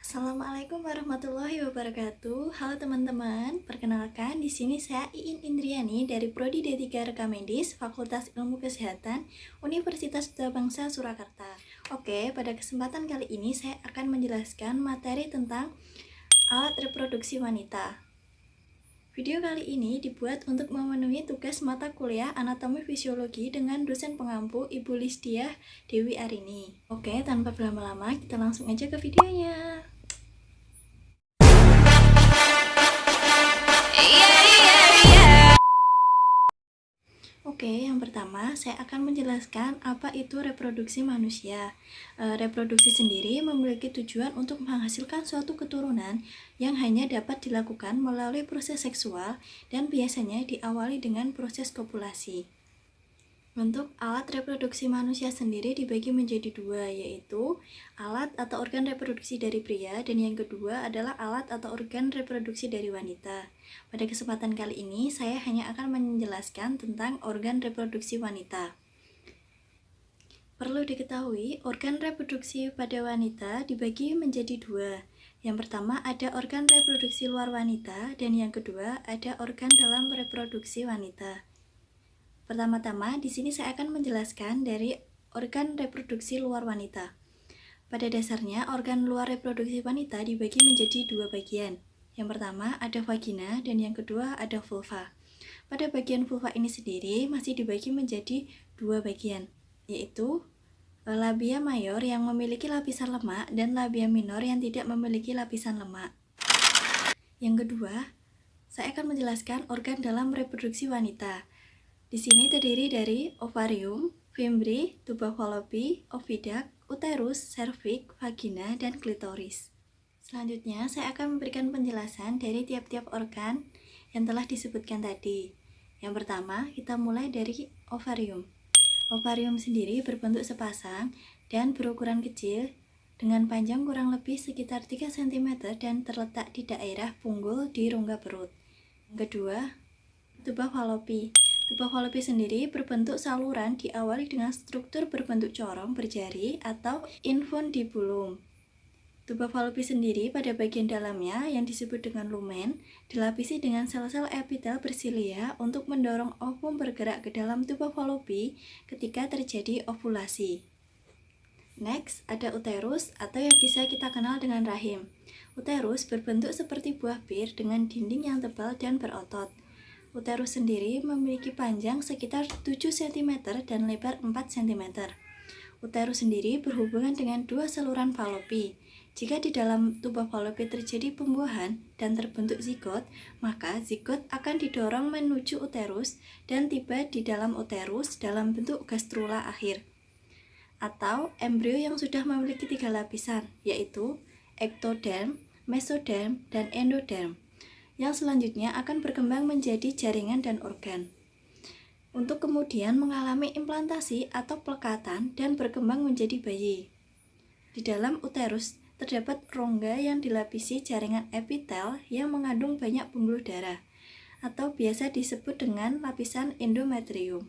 Assalamualaikum warahmatullahi wabarakatuh. Halo teman-teman, perkenalkan di sini saya Iin Indriani dari Prodi D3 Rekamedis, Fakultas Ilmu Kesehatan, Universitas Bangsa Surakarta. Oke, pada kesempatan kali ini saya akan menjelaskan materi tentang alat reproduksi wanita. Video kali ini dibuat untuk memenuhi tugas mata kuliah Anatomi Fisiologi dengan dosen pengampu Ibu Lisdiah Dewi Arini. Oke, tanpa berlama-lama kita langsung aja ke videonya. Oke, yang pertama saya akan menjelaskan apa itu reproduksi manusia. Reproduksi sendiri memiliki tujuan untuk menghasilkan suatu keturunan yang hanya dapat dilakukan melalui proses seksual dan biasanya diawali dengan proses kopulasi. Bentuk alat reproduksi manusia sendiri dibagi menjadi dua, yaitu alat atau organ reproduksi dari pria dan yang kedua adalah alat atau organ reproduksi dari wanita. Pada kesempatan kali ini, saya hanya akan menjelaskan tentang organ reproduksi wanita. Perlu diketahui, organ reproduksi pada wanita dibagi menjadi dua. Yang pertama ada organ reproduksi luar wanita dan yang kedua ada organ dalam reproduksi wanita. Pertama-tama, di sini saya akan menjelaskan dari organ reproduksi luar wanita. Pada dasarnya, organ luar reproduksi wanita dibagi menjadi dua bagian. Yang pertama ada vagina dan yang kedua ada vulva. Pada bagian vulva ini sendiri masih dibagi menjadi dua bagian, yaitu labia mayor yang memiliki lapisan lemak dan labia minor yang tidak memiliki lapisan lemak. Yang kedua, saya akan menjelaskan organ dalam reproduksi wanita. Di sini terdiri dari ovarium, fimbriae, tuba fallopi, oviduct, uterus, serviks, vagina, dan klitoris. Selanjutnya, saya akan memberikan penjelasan dari tiap-tiap organ yang telah disebutkan tadi. Yang pertama, kita mulai dari ovarium. Ovarium sendiri berbentuk sepasang dan berukuran kecil dengan panjang kurang lebih sekitar 3 cm dan terletak di daerah punggul di rongga perut. Yang kedua, tuba fallopi. Tuba fallopi sendiri berbentuk saluran diawali dengan struktur berbentuk corong berjari atau infundibulum. Tuba fallopi sendiri pada bagian dalamnya yang disebut dengan lumen dilapisi dengan sel-sel epitel bersilia untuk mendorong ovum bergerak ke dalam tuba fallopi ketika terjadi ovulasi. Next, ada uterus atau yang bisa kita kenal dengan rahim. Uterus berbentuk seperti buah bir dengan dinding yang tebal dan berotot. Uterus sendiri memiliki panjang sekitar 7 cm dan lebar 4 cm. Uterus sendiri berhubungan dengan dua saluran fallopi. Jika di dalam tuba fallopi terjadi pembuahan dan terbentuk zigot, maka zigot akan didorong menuju uterus dan tiba di dalam uterus dalam bentuk gastrula akhir atau embrio yang sudah memiliki 3 lapisan, yaitu ektoderm, mesoderm, dan endoderm, yang selanjutnya akan berkembang menjadi jaringan dan organ, untuk kemudian mengalami implantasi atau pelekatan dan berkembang menjadi bayi. Di dalam uterus terdapat rongga yang dilapisi jaringan epitel yang mengandung banyak pembuluh darah, atau biasa disebut dengan lapisan endometrium.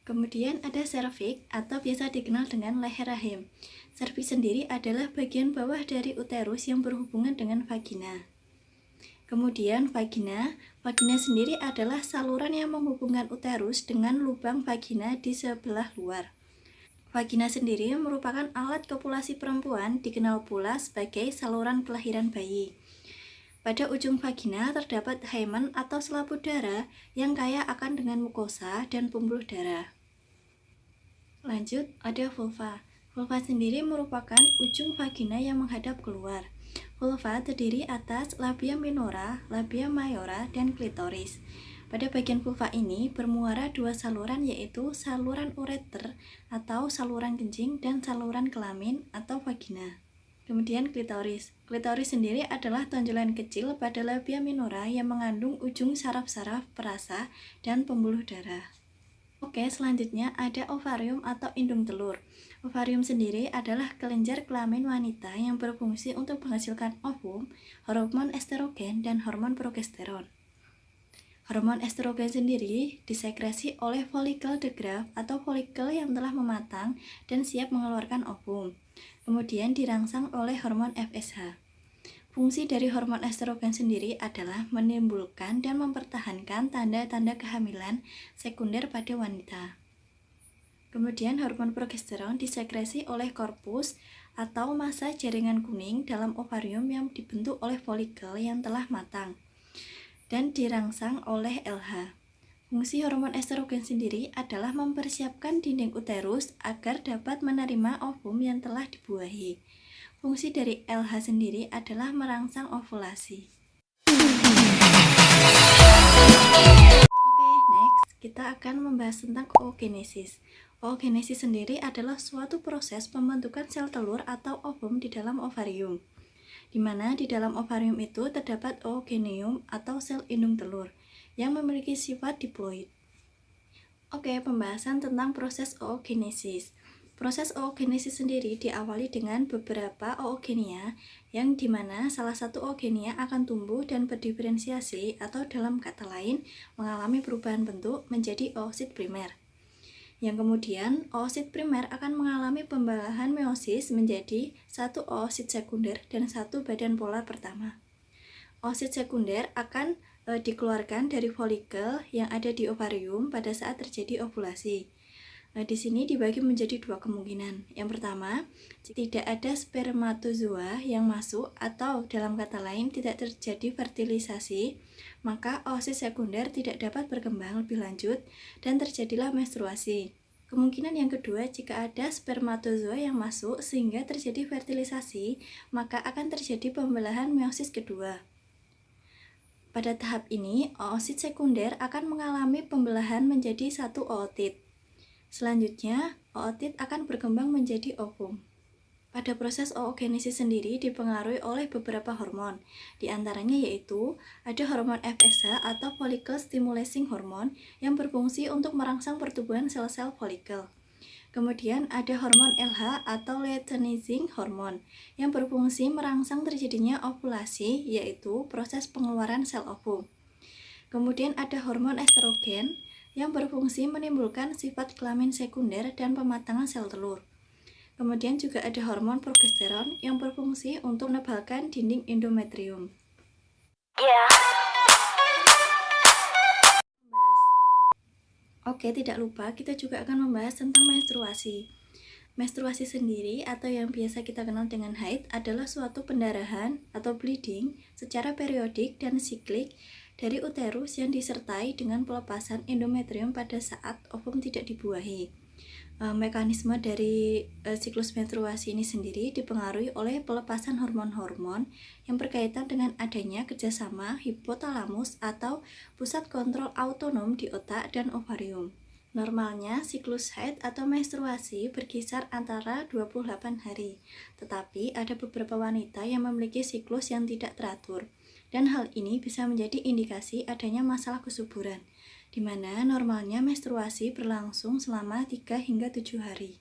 Kemudian ada serviks atau biasa dikenal dengan leher rahim. Serviks sendiri adalah bagian bawah dari uterus yang berhubungan dengan vagina. Kemudian vagina sendiri adalah saluran yang menghubungkan uterus dengan lubang vagina di sebelah luar. Vagina sendiri merupakan alat kopulasi perempuan, dikenal pula sebagai saluran kelahiran bayi. Pada ujung vagina terdapat hymen atau selaput darah yang kaya akan dengan mukosa dan pembuluh darah. Lanjut, ada vulva. Vulva sendiri merupakan ujung vagina yang menghadap keluar. Vulva terdiri atas labia minora, labia mayora, dan klitoris. Pada bagian vulva ini bermuara dua saluran, yaitu saluran ureter atau saluran kencing dan saluran kelamin atau vagina. Kemudian klitoris. Klitoris sendiri adalah tonjolan kecil pada labia minora yang mengandung ujung saraf-saraf, perasa, dan pembuluh darah. Oke, selanjutnya ada ovarium atau indung telur. Ovarium sendiri adalah kelenjar kelamin wanita yang berfungsi untuk menghasilkan ovum, hormon estrogen, dan hormon progesteron. Hormon estrogen sendiri disekresi oleh folikel de Graaff atau folikel yang telah mematang dan siap mengeluarkan ovum. kemudian dirangsang oleh hormon FSH. Fungsi dari hormon estrogen sendiri adalah menimbulkan dan mempertahankan tanda-tanda kehamilan sekunder pada wanita. Kemudian hormon progesteron disekresi oleh korpus atau massa jaringan kuning dalam ovarium yang dibentuk oleh folikel yang telah matang dan dirangsang oleh LH. Fungsi hormon estrogen sendiri adalah mempersiapkan dinding uterus agar dapat menerima ovum yang telah dibuahi. Fungsi dari LH sendiri adalah merangsang ovulasi. Oke, next kita akan membahas tentang oogenesis. Oogenesis sendiri adalah suatu proses pembentukan sel telur atau ovum di dalam ovarium, di mana di dalam ovarium itu terdapat oogenium atau sel indung telur yang memiliki sifat diploid. Oke, pembahasan tentang proses oogenesis. Proses oogenesis sendiri diawali dengan beberapa oogenia yang dimana salah satu oogenia akan tumbuh dan berdiferensiasi atau dalam kata lain mengalami perubahan bentuk menjadi oosit primer. Yang kemudian oosit primer akan mengalami pembelahan meiosis menjadi satu oosit sekunder dan satu badan polar pertama. Oosit sekunder akan dikeluarkan dari folikel yang ada di ovarium pada saat terjadi ovulasi. Di sini dibagi menjadi dua kemungkinan. Yang pertama, tidak ada spermatozoa yang masuk atau dalam kata lain tidak terjadi fertilisasi, maka oosit sekunder tidak dapat berkembang lebih lanjut dan terjadilah menstruasi. Kemungkinan yang kedua, jika ada spermatozoa yang masuk sehingga terjadi fertilisasi, maka akan terjadi pembelahan meiosis kedua. Pada tahap ini, oosit sekunder akan mengalami pembelahan menjadi satu ootit. Selanjutnya, ootit akan berkembang menjadi ovum. Pada proses oogenesis sendiri dipengaruhi oleh beberapa hormon, di antaranya yaitu ada hormon FSH atau follicle stimulating hormone yang berfungsi untuk merangsang pertumbuhan sel-sel folikel. Kemudian ada hormon LH atau luteinizing hormone yang berfungsi merangsang terjadinya ovulasi, yaitu proses pengeluaran sel ovum. Kemudian ada hormon estrogen yang berfungsi menimbulkan sifat kelamin sekunder dan pematangan sel telur. Kemudian juga ada hormon progesteron yang berfungsi untuk menebalkan dinding endometrium. Oke, tidak lupa kita juga akan membahas tentang menstruasi. Menstruasi sendiri atau yang biasa kita kenal dengan haid adalah suatu pendarahan atau bleeding secara periodik dan siklik dari uterus yang disertai dengan pelepasan endometrium pada saat ovum tidak dibuahi. Mekanisme dari siklus menstruasi ini sendiri dipengaruhi oleh pelepasan hormon-hormon yang berkaitan dengan adanya kerjasama hipotalamus atau pusat kontrol autonom di otak dan ovarium. Normalnya, siklus haid atau menstruasi berkisar antara 28 hari, tetapi ada beberapa wanita yang memiliki siklus yang tidak teratur, dan hal ini bisa menjadi indikasi adanya masalah kesuburan, di mana normalnya menstruasi berlangsung selama 3 hingga 7 hari.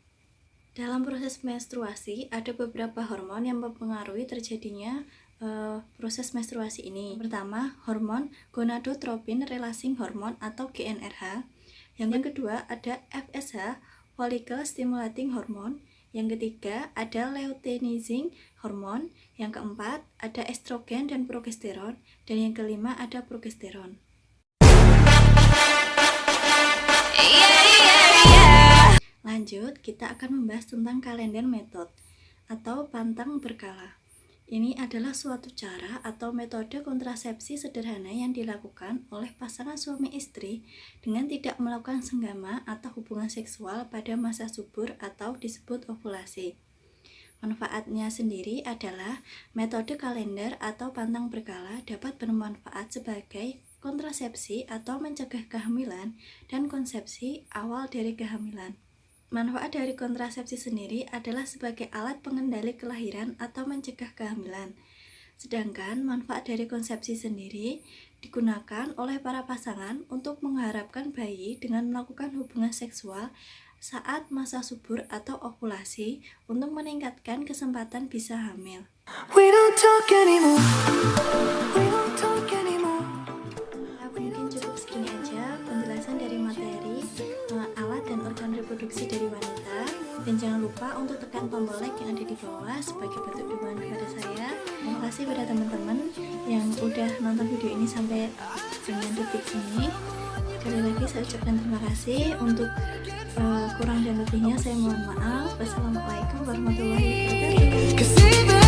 Dalam proses menstruasi, ada beberapa hormon yang mempengaruhi terjadinya proses menstruasi ini. Pertama, hormon gonadotropin releasing hormone atau GnRH. Yang kedua ada FSH, follicle stimulating hormone. Yang ketiga ada luteinizing hormone. Yang keempat ada estrogen dan progesteron. Dan yang kelima ada progesteron. Lanjut, kita akan membahas tentang kalender method atau pantang berkala. Ini adalah suatu cara atau metode kontrasepsi sederhana yang dilakukan oleh pasangan suami istri dengan tidak melakukan senggama atau hubungan seksual pada masa subur atau disebut ovulasi. Manfaatnya sendiri adalah metode kalender atau pantang berkala dapat bermanfaat sebagai kontrasepsi atau mencegah kehamilan dan konsepsi awal dari kehamilan. Manfaat dari kontrasepsi sendiri adalah sebagai alat pengendali kelahiran atau mencegah kehamilan. Sedangkan manfaat dari konsepsi sendiri digunakan oleh para pasangan untuk mengharapkan bayi dengan melakukan hubungan seksual saat masa subur atau ovulasi untuk meningkatkan kesempatan bisa hamil. Mungkin cukup segini aja penjelasan dari materi alat dan organ reproduksi dari wanita. dan jangan lupa untuk tekan tombol like yang ada di bawah sebagai bentuk dukungan kepada saya. Terima kasih pada teman-teman yang udah nonton video ini sampai dengan detik ini. Sekali lagi saya ucapkan terima kasih. Untuk kurang dan lebihnya saya mohon maaf. Wassalamualaikum warahmatullahi wabarakatuh.